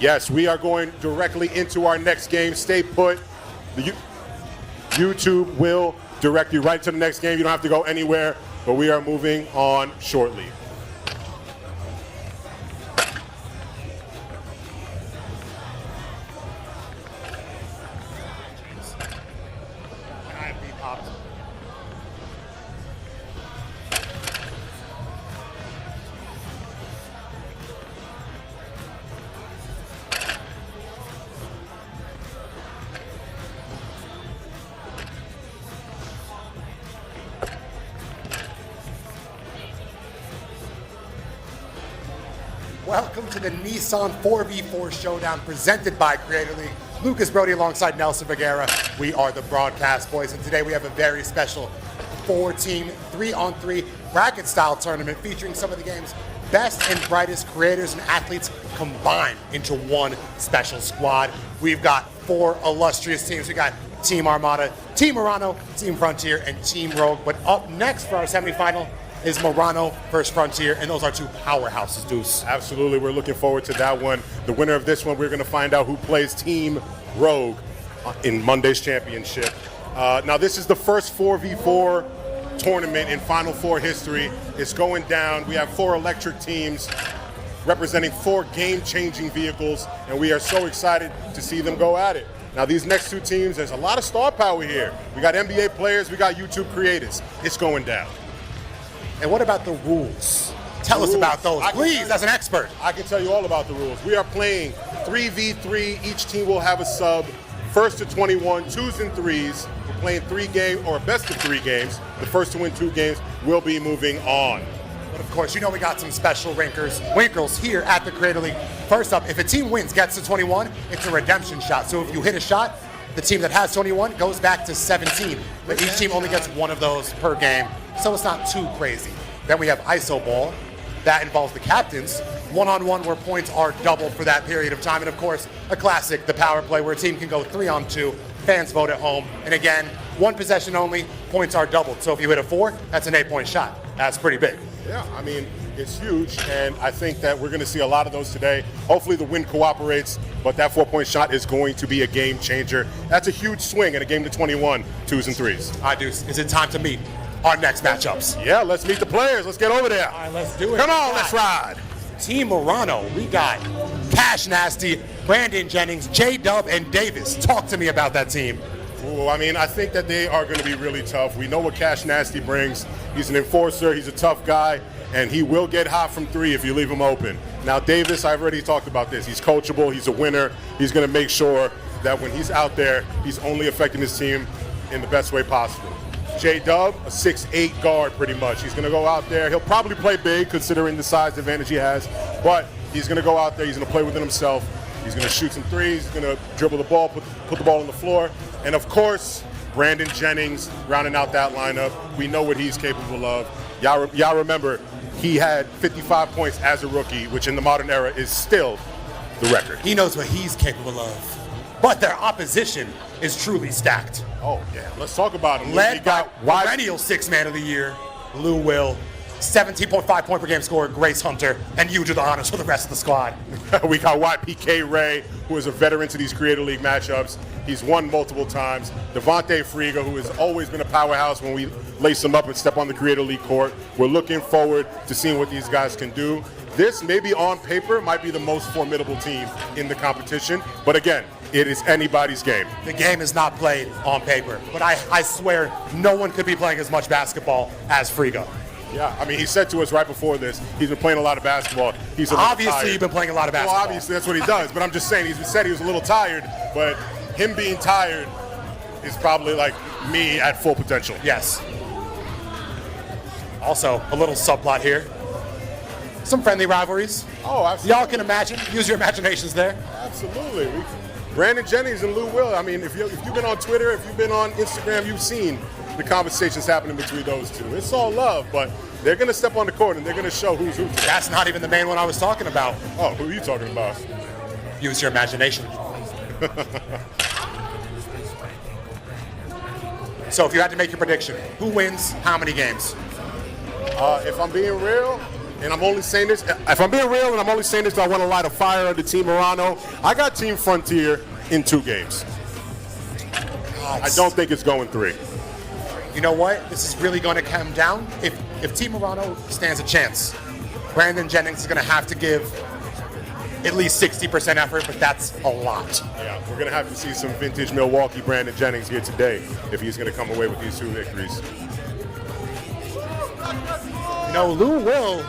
Yes, we are going directly into our next game. Stay put. YouTube will direct you right to the next game. You don't have to go anywhere, but we are moving on shortly. Welcome to the Nissan 4v4 Showdown presented by Creator League. Lucas Brody alongside Nelson Vergara. We are the Broadcast Boys, and today we have a very special 4-team, 3-on-3 bracket-style tournament featuring some of the game's best and brightest creators and athletes combined into one special squad. We've got 4 illustrious teams. We got Team Armada, Team Morano, Team Frontier, and Team Rogue. But up next for our semifinal is Morano versus Frontier, and those are 2 powerhouses, Deuce. Absolutely, we're looking forward to that one. The winner of this one, we're going to find out who plays Team Rogue in Monday's championship. Now, this is the first 4v4 tournament in Final Four history. It's going down. We have 4 electric teams representing 4 game-changing vehicles, and we are so excited to see them go at it. Now, these next 2 teams, there's a lot of star power here. We got NBA players, we got YouTube creators. It's going down. And what about the rules? Tell us about those, please, as an expert. I can tell you all about the rules. We are playing 3v3. Each team will have a sub. First to 21, 2s and 3s. We're playing 3 games, or a best of 3 games. The first to win 2 games will be moving on. But of course, you know we got some special winkles here at the Creator League. First up, if a team wins, gets to 21, it's a redemption shot. So if you hit a shot, the team that has 21 goes back to 17. But each team only gets 1 of those per game, so it's not too crazy. Then we have ISO ball. That involves the captains. 1-on-1 where points are doubled for that period of time. And of course, a classic, the power play, where a team can go 3-on-2. Fans vote at home. And again, 1 possession only, points are doubled. So if you hit a 4, that's an 8-point shot. That's pretty big. Yeah, I mean, it's huge, and I think that we're going to see a lot of those today. Hopefully the wind cooperates, but that 4-point shot is going to be a game changer. That's a huge swing in a game to 21, 2s and 3s. All right, Deuce, is it time to meet our next matchups? Yeah, let's meet the players. Let's get over there. All right, let's do it. Come on, let's ride. Team Morano, we got Cash Nasty, Brandon Jennings, J-Dub, and Davis. Talk to me about that team. Ooh, I mean, I think that they are going to be really tough. We know what Cash Nasty brings. He's an enforcer. He's a tough guy, and he will get hot from 3 if you leave him open. Now, Davis, I've already talked about this. He's coachable. He's a winner. He's going to make sure that when he's out there, he's only affecting his team in the best way possible. J-Dub, a 6'8" guard pretty much. He's going to go out there. He'll probably play big considering the size advantage he has, but he's going to go out there. He's going to play within himself. He's going to shoot some 3s. He's going to dribble the ball, put the ball on the floor. And, of course, Brandon Jennings rounding out that lineup. We know what he's capable of. Y'all remember, he had 55 points as a rookie, which in the modern era is still the record. He knows what he's capable of. But their opposition is truly stacked. Oh, yeah. Let's talk about him. Led by perennial 6th man of the year, Lou Will, 17.5 point per game scorer, Grace Hunter, and you do the honors for the rest of the squad. We got YPK Ray, who is a veteran to these Creator League matchups. He's won multiple times. Devontae Friga, who has always been a powerhouse when we lace him up and step on the Creator League court. We're looking forward to seeing what these guys can do. This, maybe on paper, might be the most formidable team in the competition. But again, it is anybody's game. The game is not played on paper, but I swear no one could be playing as much basketball as Friga. Yeah, I mean, he said to us right before this, he's been playing a lot of basketball. He's obviously been playing a lot of basketball. Well, obviously that's what he does, but I'm just saying, he said he was a little tired, but him being tired is probably like me at full potential. Yes. Also, a little subplot here. Some friendly rivalries. Oh, absolutely. Y'all can imagine. Use your imaginations there. Absolutely. Brandon Jennings and Lou Will. I mean, if you've been on Twitter, if you've been on Instagram, you've seen the conversations happening between those 2. It's all love, but they're going to step on the court and they're going to show who's who. That's not even the main one I was talking about. Oh, who are you talking about? Use your imagination. So if you had to make your prediction, who wins how many games? If I'm being real, and I'm only saying this, if I'm being real, and I'm only saying this because I want to light a fire under Team Morano, I got Team Frontier in 2 games. I don't think it's going 3. You know what? This is really going to come down. If Team Morano stands a chance, Brandon Jennings is going to have to give at least 60% effort, but that's a lot. Yeah, we're going to have to see some vintage Milwaukee Brandon Jennings here today if he's going to come away with these 2 victories. You know, Lou Will,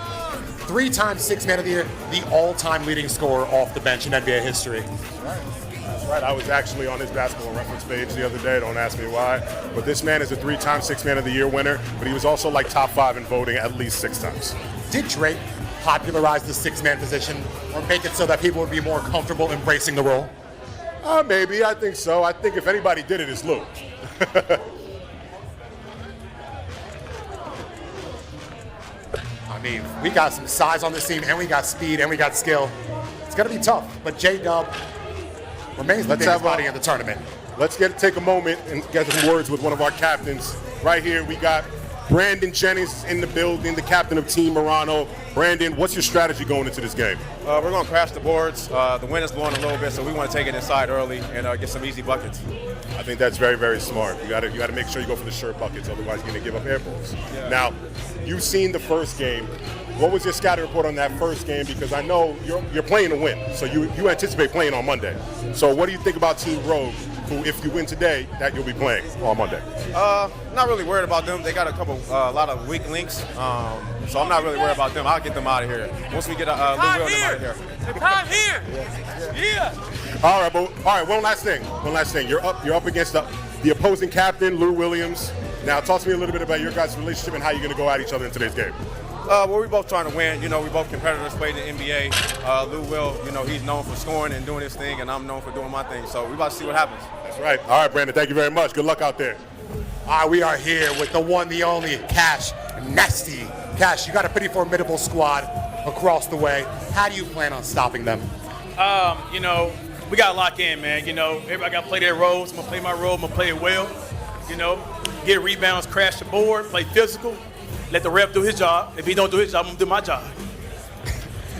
3-time Sixth Man of the Year, the all-time leading scorer off the bench in NBA history. That's right. I was actually on his basketball reference page the other day. Don't ask me why. But this man is a 3-time Sixth Man of the Year winner, but he was also like top 5 in voting at least 6 times. Did Drake popularize the 6-man position or make it so that people would be more comfortable embracing the role? Maybe. I think so. I think if anybody did it, it's Lou. I mean, we got some size on this team, and we got speed, and we got skill. It's going to be tough, but J-Dub remains the biggest body in the tournament. Let's take a moment and get some words with one of our captains. Right here, we got Brandon Jennings in the building, the captain of Team Morano. Brandon, what's your strategy going into this game? We're going to crash the boards. The wind is blowing a little bit, so we want to take it inside early and get some easy buckets. I think that's very, very smart. You got to make sure you go for the sure buckets, otherwise you're going to give up air balls. Yeah. Now, you've seen the first game. What was your scouting report on that first game? Because I know you're playing to win, so you anticipate playing on Monday. So what do you think about Team Rogue, who, if you win today, that you'll be playing on Monday? Not really worried about them. They got a lot of weak links, so I'm not really worried about them. I'll get them out of here. Once we get Lou Will out of here. The time here. Yeah. All right. One last thing. You're up against the opposing captain, Lou Williams. Now, talk to me a little bit about your guys' relationship and how you're going to go at each other in today's game. Well, we're both trying to win. You know, we both competitors, played in the NBA. Lou Will, you know, he's known for scoring and doing his thing, and I'm known for doing my thing. So we're about to see what happens. That's right. All right, Brandon, thank you very much. Good luck out there. We are here with the one, the only, Cash Nasty. Cash, you got a pretty formidable squad across the way. How do you plan on stopping them? You know, we got to lock in, man. You know, everybody got to play their roles. I'm going to play my role. I'm going to play it well. You know, get rebounds, crash the board, play physical. Let the ref do his job. If he don't do his job, I'm going to do my job.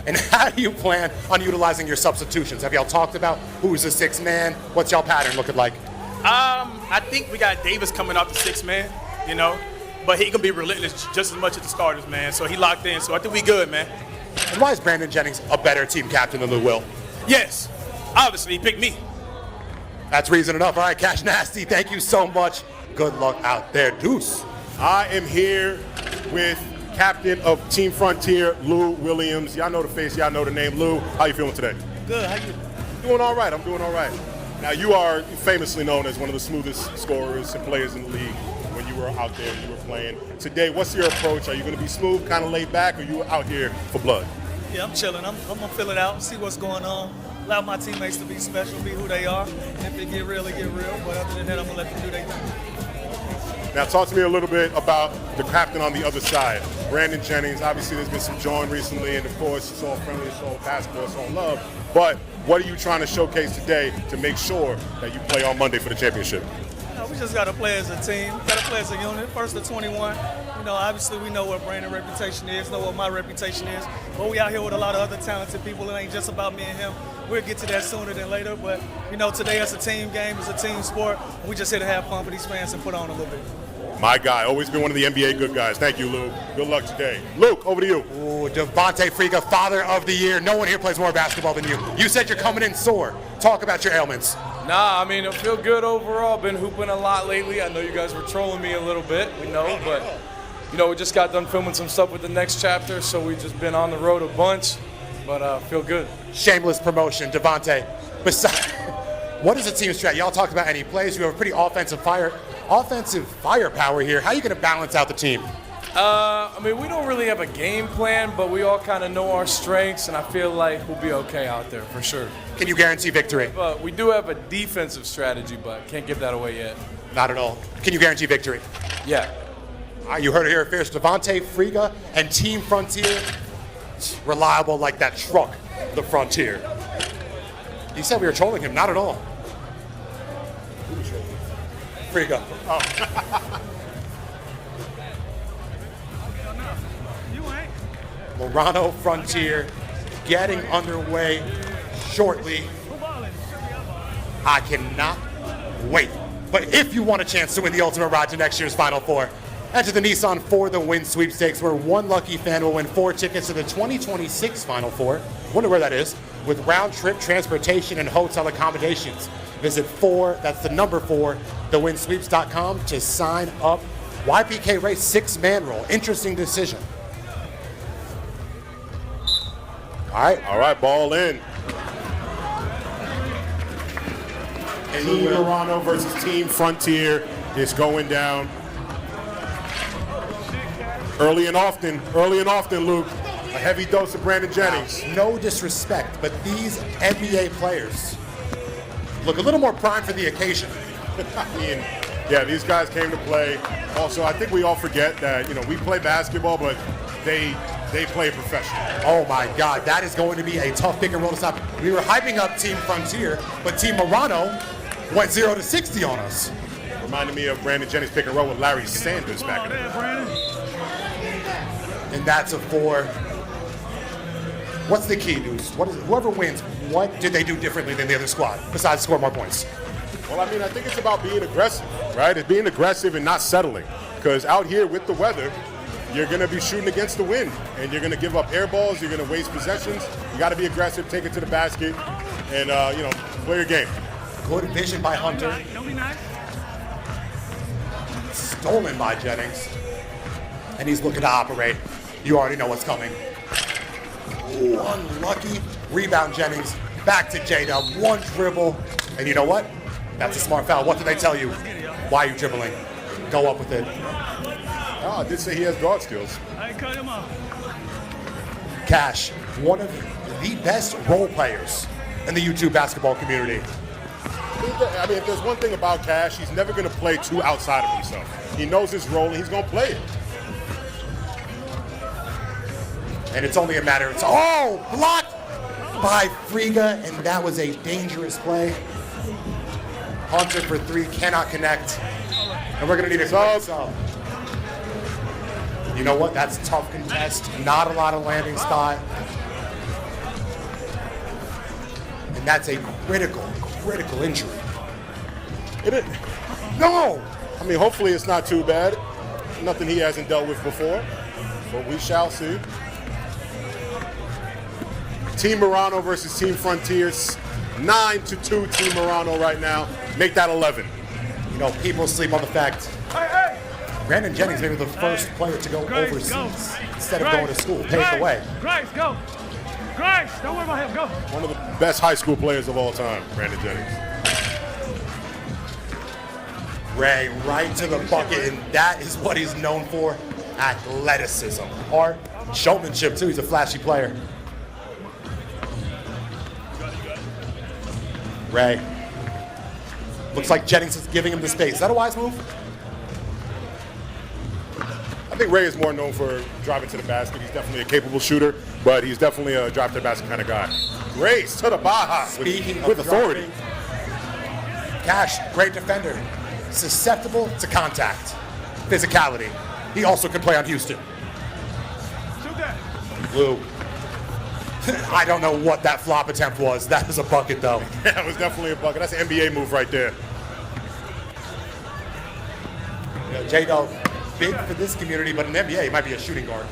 And how do you plan on utilizing your substitutions? Have y'all talked about who's the 6th man? What's y'all pattern looking like? I think we got Davis coming off the 6th man, you know, but he can be relentless just as much as the starters, man. So he locked in. So I think we good, man. And why is Brandon Jennings a better team captain than Lou Will? Yes, obviously he picked me. That's reason enough. All right, Cash Nasty, thank you so much. Good luck out there, Deuce. I am here with captain of Team Frontier, Lou Williams. Y'all know the face, y'all know the name. Lou, how you feeling today? Good, how you? Doing all right, I'm doing all right. Now, you are famously known as one of the smoothest scorers and players in the league when you were out there and you were playing. Today, what's your approach? Are you going to be smooth, kind of laid back, or are you out here for blood? Yeah, I'm chilling. I'm going to fill it out, see what's going on. Allow my teammates to be special, be who they are. And if they get real, they get real. But other than that, I'm going to let them do their thing. Now, talk to me a little bit about the captain on the other side, Brandon Jennings. Obviously, there's been some join recently, and of course, it's all friendly, it's all basketball, it's all love. But what are you trying to showcase today to make sure that you play on Monday for the championship? We just got to play as a team, got to play as a unit. First to 21. You know, obviously we know what Brandon's reputation is, know what my reputation is. But we out here with a lot of other talented people. It ain't just about me and him. We'll get to that sooner than later. But, you know, today it's a team game, it's a team sport. We just here to have fun for these fans and put on a little bit. My guy, always been one of the NBA good guys. Thank you, Luke. Good luck today. Luke, over to you. Ooh, Devontae Friga, Father of the Year. No one here plays more basketball than you. You said you're coming in sore. Talk about your ailments. Nah, I mean, I feel good overall. Been hooping a lot lately. I know you guys were trolling me a little bit, we know, but, you know, we just got done filming some stuff with the next chapter, so we just been on the road a bunch, but feel good. Shameless promotion, Devontae. Besides, what is the team strat? Y'all talked about any plays. You have a pretty offensive firepower here. How are you going to balance out the team? I mean, we don't really have a game plan, but we all kind of know our strengths, and I feel like we'll be okay out there for sure. Can you guarantee victory? But we do have a defensive strategy, but can't give that away yet. Not at all. Can you guarantee victory? Yeah. You heard it here first. Devontae Friga and Team Frontier, reliable like that truck, the Frontier. You said we were trolling him. Not at all. Friga. Oh. Morano Frontier getting underway shortly. I cannot wait. But if you want a chance to win the ultimate ride to next year's Final Four, enter the Nissan For the Win sweepstakes, where one lucky fan will win 4 tickets to the 2026 Final Four. Wonder where that is. With round-trip transportation and hotel accommodations. Visit 4, that's the number 4, thewinsweeps.com to sign up. YPK race 6-man roll. Interesting decision. All right, ball in. Team Morano versus Team Frontier is going down. Early and often, Luke. A heavy dose of Brandon Jennings. No disrespect, but these NBA players look a little more primed for the occasion. I mean, yeah, these guys came to play. Also, I think we all forget that, we play basketball, but they play professional. Oh my God, that is going to be a tough pick and roll to stop. We were hyping up Team Frontier, but Team Morano went 0 to 60 on us. Reminded me of Brandon Jennings pick and roll with Larry Sanders back in the day. And that's a 4. What's the key, dudes? Whoever wins, what did they do differently than the other squad besides score more points? Well, I mean, I think it's about being aggressive, right? It's being aggressive and not settling. Because out here with the weather, you're going to be shooting against the wind, and you're going to give up air balls. You're going to waste possessions. You got to be aggressive, take it to the basket, and play your game. Good vision by Hunter. Stolen by Jennings, and he's looking to operate. You already know what's coming. Ooh, unlucky rebound. Jennings back to J-Dub. 1 dribble, and you know what? That's a smart foul. What did they tell you? Why are you dribbling? Go up with it. Oh, I did say he has guard skills. I cut him off. Cash, one of the best role players in the YouTube basketball community. I mean, if there's one thing about Cash, he's never going to play too outside of himself. He knows his role, and he's going to play it. And it's only a matter of blocked by Friga, and that was a dangerous play. Hunter for 3, cannot connect. And we're going to need a sub. You know what? That's a tough contest. Not a lot of landing spot. And that's a critical injury. No! I mean, hopefully it's not too bad. Nothing he hasn't dealt with before. But we shall see. Team Morano versus Team Frontiers. 9-2 Team Morano right now. Make that 11. People sleep on the fact Brandon Jennings may be the first player to go overseas instead of going to school. Paved the way. Grace, go. Grace, don't worry about him. Go. One of the best high school players of all time, Brandon Jennings. Ray right to the bucket, and that is what he's known for. Athleticism, art, showmanship too. He's a flashy player. Ray. Looks like Jennings is giving him the space. Is that a wise move? I think Ray is more known for driving to the basket. He's definitely a capable shooter, but he's definitely a drive to the basket kind of guy. Grace to the Baja with authority. Cash, great defender. Susceptible to contact. Physicality. He also can play on Houston. Blue. I don't know what that flop attempt was. That was a bucket, though. Yeah, it was definitely a bucket. That's an NBA move right there. J-Dog, big for this community, but in the NBA, he might be a shooting guard.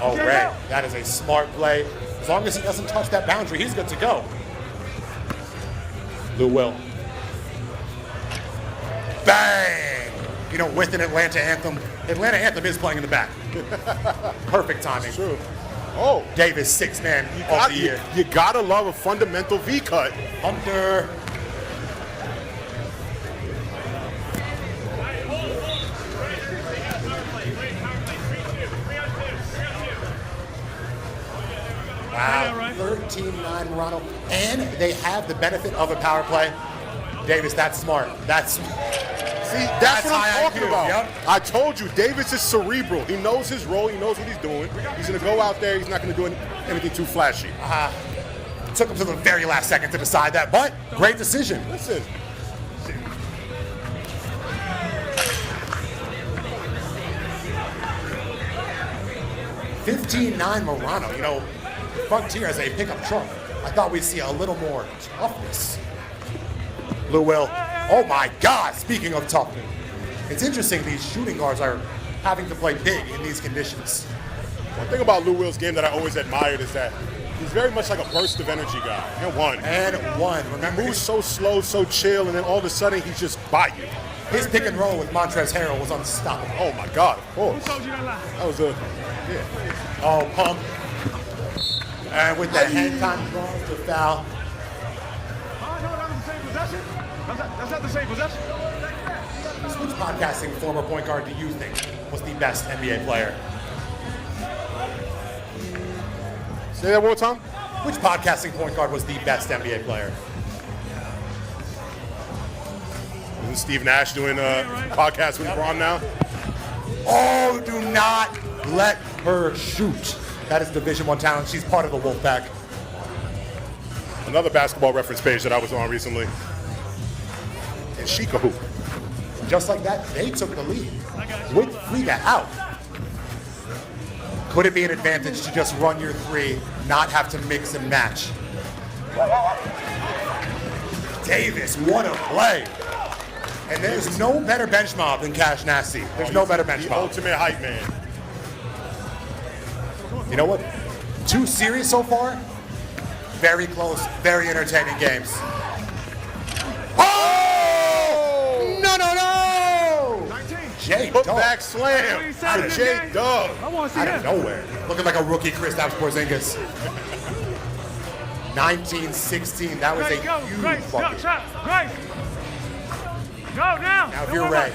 Oh, Ray, that is a smart play. As long as he doesn't touch that boundary, he's good to go. Lou will. Bang! With an Atlanta anthem is playing in the back. Perfect timing. True. Oh, Davis, 6-man of the year. You gotta love a fundamental V cut. Hunter. Wow, 13-9 Morano. And they have the benefit of a power play. Davis, that's smart. That's what I'm talking about. Yep. I told you, Davis is cerebral. He knows his role. He knows what he's doing. He's going to go out there. He's not going to do anything too flashy. Took him to the very last second to decide that, but great decision. Listen. 15-9 Morano. You know, Frontier as a pickup truck. I thought we'd see a little more toughness. Lou Will. Oh my God, speaking of toughness. It's interesting these shooting guards are having to play big in these conditions. One thing about Lou Will's game that I always admired is that he's very much like a burst of energy guy. And one. Remember, he moves so slow, so chill, and then all of a sudden he's just by you. His pick and roll with Montrezl Harrell was unstoppable. Oh my God, of course. Who told you that lie? That was a, yeah. Oh, pump. And with the hand time draws to foul. Oh, no, that was the same possession. That's not the same possession. Which podcasting former point guard do you think was the best NBA player? Say that one more time. Which podcasting point guard was the best NBA player? Isn't Steve Nash doing a podcast with LeBron now? Oh, do not let her shoot. That is Division I talent. She's part of the Wolfpack. Another basketball reference page that I was on recently. And Sheikah hoop. Just like that, they took the lead with Friga out. Could it be an advantage to just run your three, not have to mix and match? Davis, what a play. And there's no better bench mob than Cash Nasty. There's no better bench The mob. ultimate hype man. You know what? 2 series so far. Very close, very entertaining games. Oh! No! 19. J Put Dub. back slam for J Dub. I want to see Out of that. nowhere. Looking like a rookie Kristaps Porzingis. 19-16. That was a Grace, go, huge Grace, go, bucket. shot, Grace. Go now. Now, if you're Ray,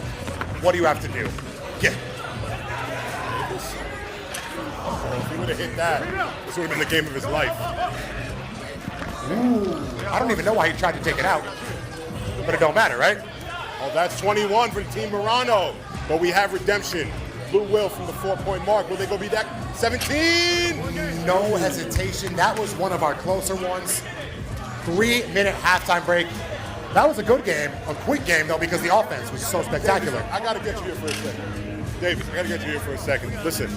what do you have to do? Get. If he would have hit that, this would have been the game of his life. Ooh, I don't even know why he tried to take it out. But it don't matter, right? Oh, that's 21 for Team Morano. But we have redemption. Lou Will from the 4-point mark. Will they go be that 17? No hesitation. That was one of our closer ones. 3-minute halftime break. That was a good game, a quick game though, because the offense was so spectacular. Davis, I gotta get you here for a second. Davis, I gotta get you here for a second. Listen,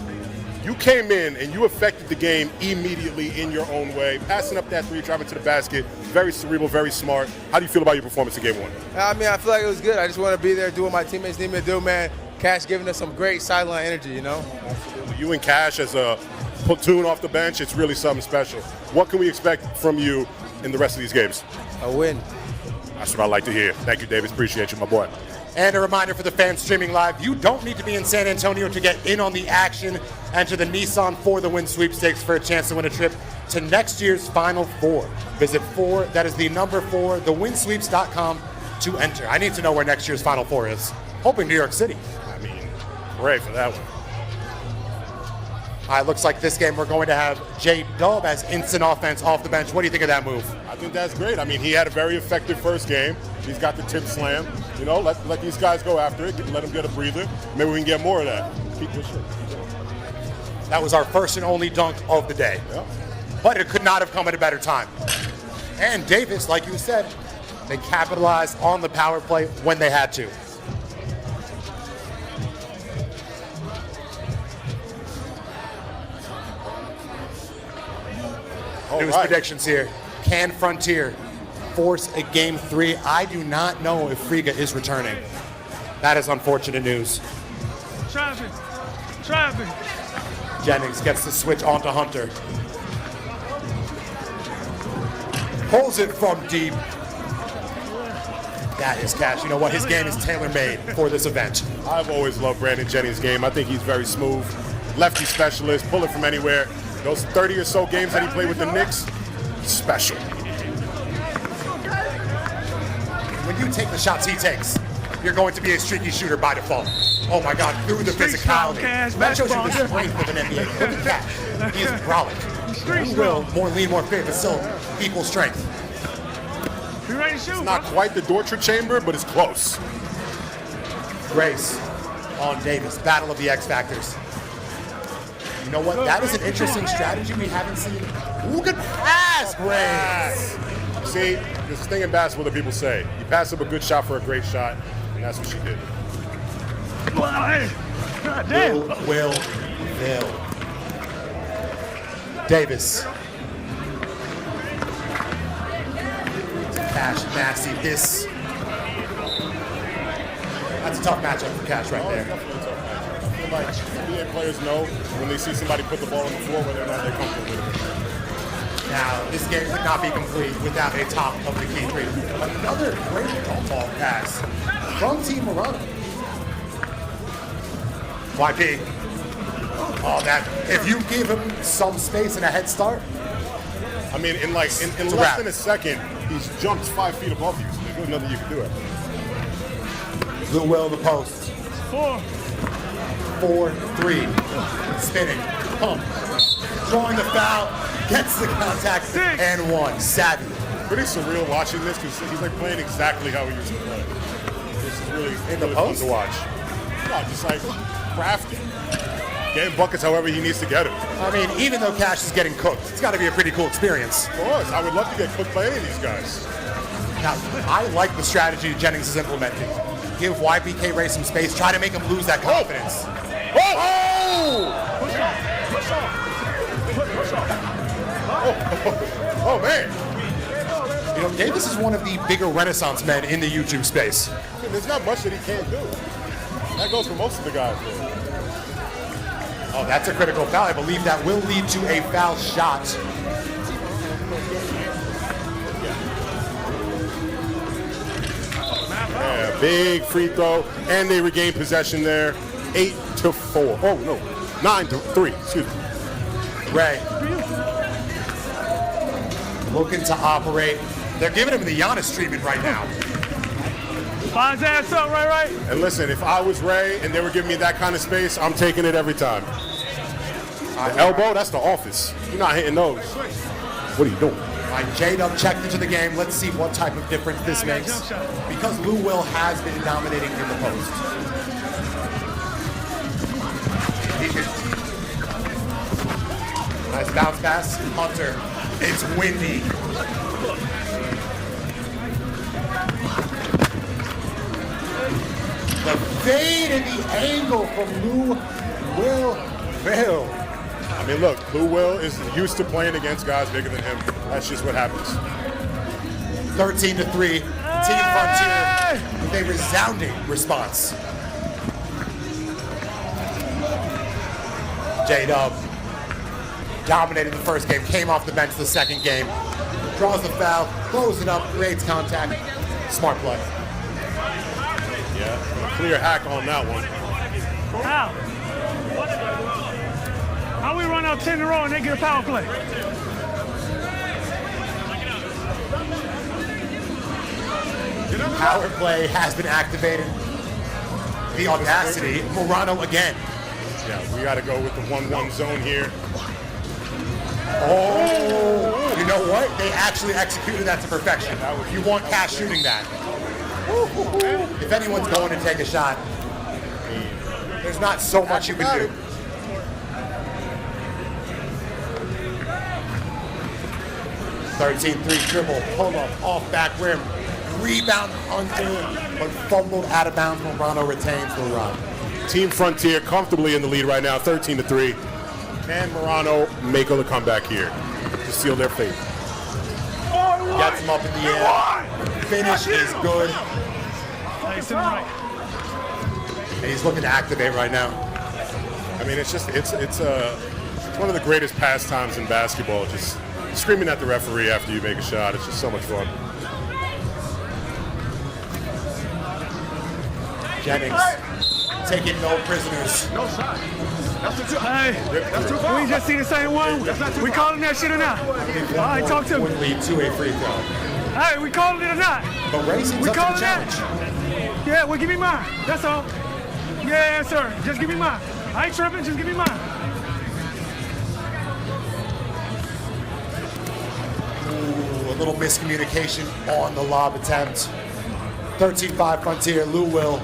you came in and you affected the game immediately in your own way, passing up that three, driving to the basket. Very cerebral, very smart. How do you feel about your performance in game 1? I mean, I feel like it was good. I just want to be there, do what my teammates need me to do, man. Cash giving us some great sideline energy, you know? You and Cash as a platoon off the bench, it's really something special. What can we expect from you in the rest of these games? A win. That's what I like to hear. Thank you, Davis. Appreciate you, my boy. And a reminder for the fans streaming live, you don't need to be in San Antonio to get in on the action. Enter the Nissan For the Win sweepstakes for a chance to win a trip to next year's Final Four. Visit 4, that is the number 4, thewinsweeps.com to enter. I need to know where next year's Final Four is. Hoping New York City. I mean, hooray for that one. All right, looks like this game we're going to have J Dub as instant offense off the bench. What do you think of that move? I think that's great. I mean, he had a very effective first game. He's got the tip slam. You know, let these guys go after it. Let them get a breather. Maybe we can get more of that. Keep pushing. That was our first and only dunk of the day. Yeah. But it could not have come at a better time. And Davis, like you said, they capitalized on the power play when they had to. News predictions here. Can Frontier force a game 3? I do not know if Friga is returning. That is unfortunate news. Traffic. Jennings gets the switch onto Hunter. Pulls it from deep. That is Cash. You know what? His game is tailor-made for this event. I've always loved Brandon Jennings' game. I think he's very smooth. Lefty specialist, pull it from anywhere. Those 30 or so games that he played with the Knicks, special. When you take the shots he takes, you're going to be a streaky shooter by default. Oh my God, through the physicality. That shows you the strength of an NBA. Look at Cash. He is brolic. Who will more lean, more fit, but still equal strength. You ready to shoot? It's not quite the torture chamber, but it's close. Grace on Davis. Battle of the X Factors. You know what? That is an interesting strategy we haven't seen. Look at pass, Grace. See, there's this thing in basketball that people say. You pass up a good shot for a great shot, and that's what she did. God damn. Will. Davis. Cash, Nasty. That's a tough matchup for Cash right there. I feel like NBA players know when they see somebody put the ball on the floor whether or not they're comfortable with it. Now, this game would not be complete without a top of the key three. Another great ball pass from Team Morano. YP. Oh, that, if you give him some space and a head start. I mean, in less than a second, he's jumped 5 feet above you. So there's nothing you can do it. Lou Will in the post. 4-3. Spinning. Pump. Drawing the foul. Gets the contact. And one. Savvy. Pretty surreal watching this because he's like playing exactly how he used to play. This is really, really fun to watch. No, just like crafty. Getting buckets however he needs to get them. I mean, even though Cash is getting cooked, it's got to be a pretty cool experience. Of course. I would love to get cooked by any of these guys. Now, I like the strategy Jennings is implementing. Give YBK Ray some space. Try to make him lose that confidence. Oh, man. You know, Davis is one of the bigger renaissance men in the YouTube space. I mean, there's not much that he can't do. That goes for most of the guys. Oh, that's a critical foul. I believe that will lead to a foul shot. Yeah, big free throw, and they regain possession there. 8-4. Oh, no. 9-3. Excuse me. Ray. Looking to operate. They're giving him the Giannis treatment right now. Find his ass up, right? And listen, if I was Ray and they were giving me that kind of space, I'm taking it every time. The elbow, that's the office. You're not hitting those. What are you doing? All right, J-Dub checked into the game. Let's see what type of difference this makes. Because Lou Will has been dominating in the post. Nice bounce pass. Hunter. It's windy. The fade and the angle from Lou Will. I mean, look, Lou Will is used to playing against guys bigger than him. That's just what happens. 13-3. Team Frontier with a resounding response. J-Dub dominated the first game, came off the bench the second game. Draws the foul, throws it up, creates contact. Smart play. Yeah, clear hack on that one. How we run out 10 in a row and they get a power play? Power play has been activated. The audacity, Morano again. Yeah, we got to go with the 1-1 zone here. Oh, you know what? They actually executed that to perfection. You want Cash shooting that. If anyone's going to take a shot, there's not so much you can do. (13-3) dribble, pull up, off back rim, rebound under, but fumbled out of bounds. Morano retains the run. Team Frontier comfortably in the lead right now, 13-3. Can Morano make a comeback here to seal their fate? Gets him up in the air. Finish is good. And he's looking to activate right now. I mean, it's one of the greatest pastimes in basketball. Just screaming at the referee after you make a shot. It's just so much fun. Jennings taking no prisoners. No shot. That's too Hey, that's too far. We just see the same one. We calling that shit or not? All right, talk to me. Would lead to a free throw. Hey, we calling it or not? But Ray seems up to the challenge. Yeah, well, give me mine. That's all. Yeah, sir. Just give me mine. I ain't tripping. Just give me mine. Ooh, a little miscommunication on the lob attempt. 13-5 Frontier. Lou Will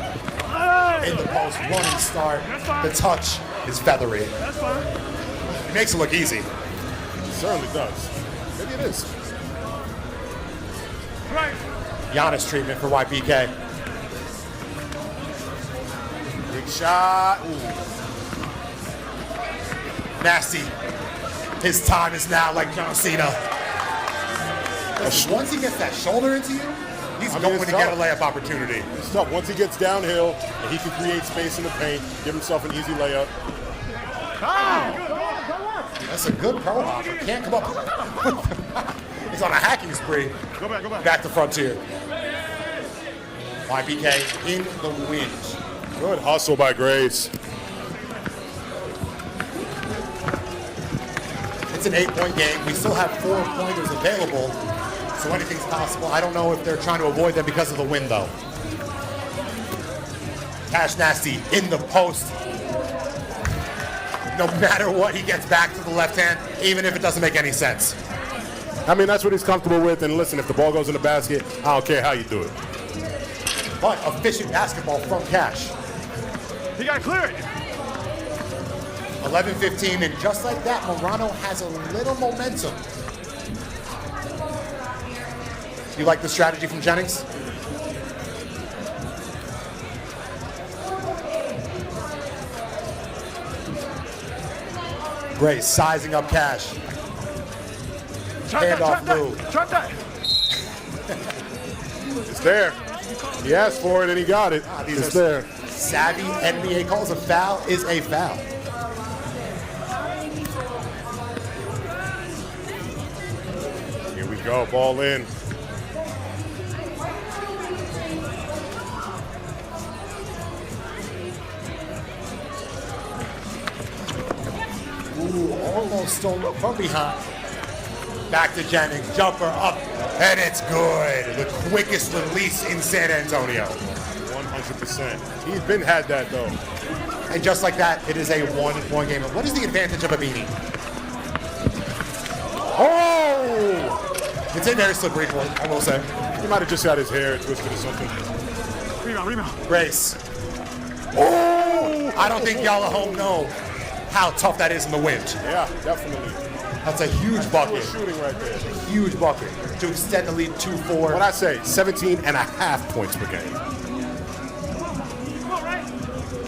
in the post, running start. The touch is feathery. That's fine. It makes it look easy. It certainly does. Maybe it is. Right. Giannis treatment for YPK. Big shot. Ooh. Nasty. His time is now, like John Cena. Listen, once he gets that shoulder into you, he's going to get a layup opportunity. It's tough. Once he gets downhill and he can create space in the paint, give himself an easy layup. That's a good pro hopper. Can't come up. He's on a hacking spree. Go back. Back to frontier. YPK in the wind. Good hustle by Graves. It's an 8-point game. We still have 4-pointers available, so anything's possible. I don't know if they're trying to avoid them because of the wind, though. Cash Nasty in the post. No matter what, he gets back to the left hand, even if it doesn't make any sense. I mean, that's what he's comfortable with. And listen, if the ball goes in the basket, I don't care how you do it. But efficient basketball from Cash. He got to clear it. 11-15, and just like that, Morano has a little momentum. You like the strategy from Jennings? Grace sizing up Cash. Hand off Lou. Drop that. It's there. He asked for it and he got it. It's there. Savvy NBA calls. A foul is a foul. Here we go. Ball in. Ooh, almost stolen from behind. Back to Jennings, jumper up, and it's good. The quickest release in San Antonio. 100%. He's been had that though. And just like that, it is a 1-point game. What is the advantage of a beanie? Oh! It's a very slippery point, I will say. He might have just got his hair twisted or something. Rebound. Grace. Oh! I don't think y'all at home know how tough that is in the wind. Yeah, definitely. That's a huge bucket. Shooting right there. Huge bucket to extend the lead 2-4. What I say, 17 and a half points per game.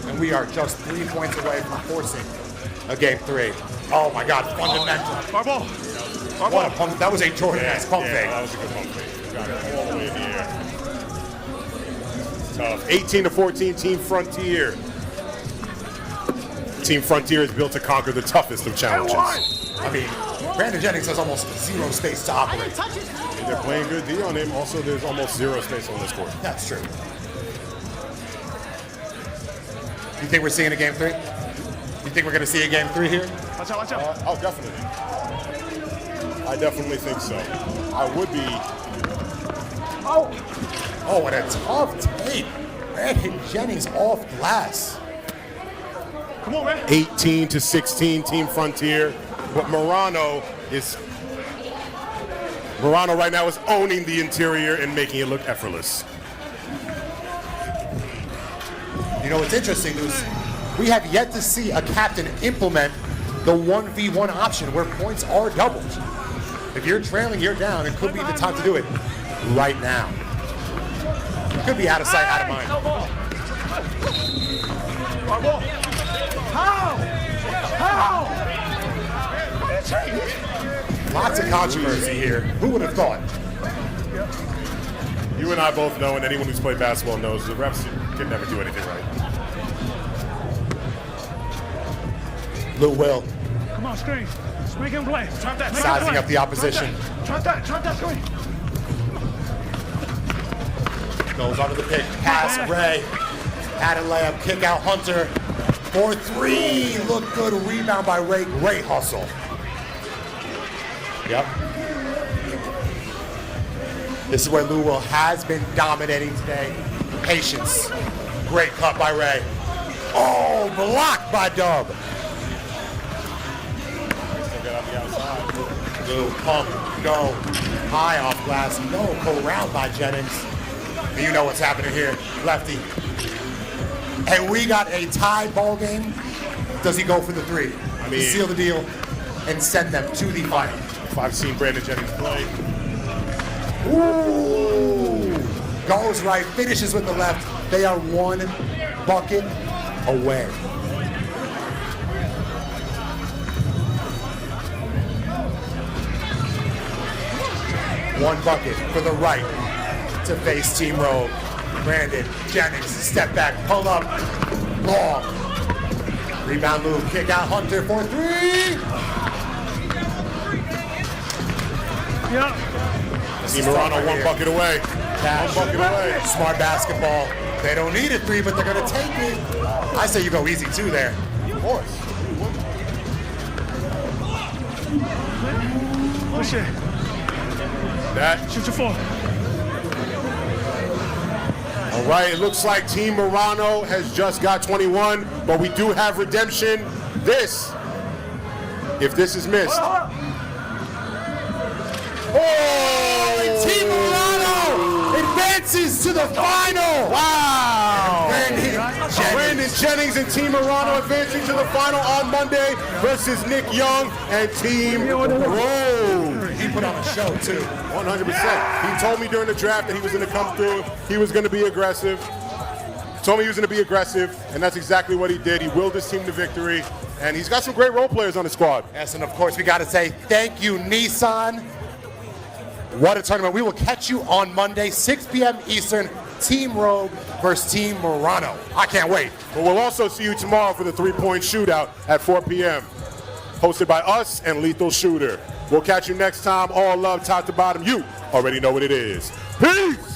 And we are just 3 points away from forcing a game 3. Oh my God, fundamental. Our ball. What a pump. That was a Jordan-esque pump fake. That was a good pump fake. Got it all the way in the air. Tough. 18-14, Team Frontier. Team Frontier is built to conquer the toughest of challenges. I mean, Brandon Jennings has almost zero space to operate. And they're playing good D on him. Also, there's almost zero space on this court. That's true. You think we're seeing a game 3? You think we're going to see a game 3 here? Watch out. Oh, definitely. I definitely think so. I would be. Oh, what a tough take. Brandon Jennings off glass. Come on, man. 18-16, Team Frontier. But Morano right now is owning the interior and making it look effortless. You know what's interesting is we have yet to see a captain implement the 1v1 option where points are doubled. If you're trailing, you're down. It could be the time to do it right now. It could be out of sight, out of mind. Our ball. How? Lots of controversy here. Who would have thought? You and I both know, and anyone who's played basketball knows, the refs can never do anything right. Lou will. Come on, screen. Just make him play. Trap that. Sizing up the opposition. Trap that screen. Goes onto the pick. Pass, Ray. Added layup. Kick out, Hunter. For 3. Look good. Rebound by Ray. Great hustle. Yep. This is where Lou Will has been dominating today. Patience. Great cut by Ray. Oh, blocked by Dub. Lou, pump, go. High off glass. No, go round by Jennings. And you know what's happening here. Lefty. And we got a tie ball game. Does he go for the 3? I mean, seal the deal and send them to the final. If I've seen Brandon Jennings play. Ooh! Goes right, finishes with the left. They are 1 bucket away. One bucket for the right to face Team Rogue. Brandon, Jennings, step back, pull up, long. Rebound move, kick out, Hunter for three. Yeah. Team Morano one bucket away. Cash. One bucket away. Smart basketball. They don't need a three, but they're gonna take it. I say you go easy too there. Of course. Push it. That. Shoot your four. All right, it looks like Team Morano has just got 21, but we do have redemption. If this is missed. Oh! Team Morano advances to the final. Wow! Brandon Jennings and Team Morano advancing to the final on Monday versus Nick Young and Team Rogue. He put on a show too. 100%. He told me during the draft that he was going to come through. He was going to be aggressive. Told me he was going to be aggressive, and that's exactly what he did. He willed his team to victory, and he's got some great role players on the squad. Yes, and of course we got to say thank you, Nissan. What a tournament. We will catch you on Monday, 6 p.m. Eastern, Team Rogue versus Team Morano. I can't wait. But we'll also see you tomorrow for the three-point shootout at 4 p.m. hosted by us and Lethal Shooter. We'll catch you next time. All love, top to bottom. You already know what it is. Peace!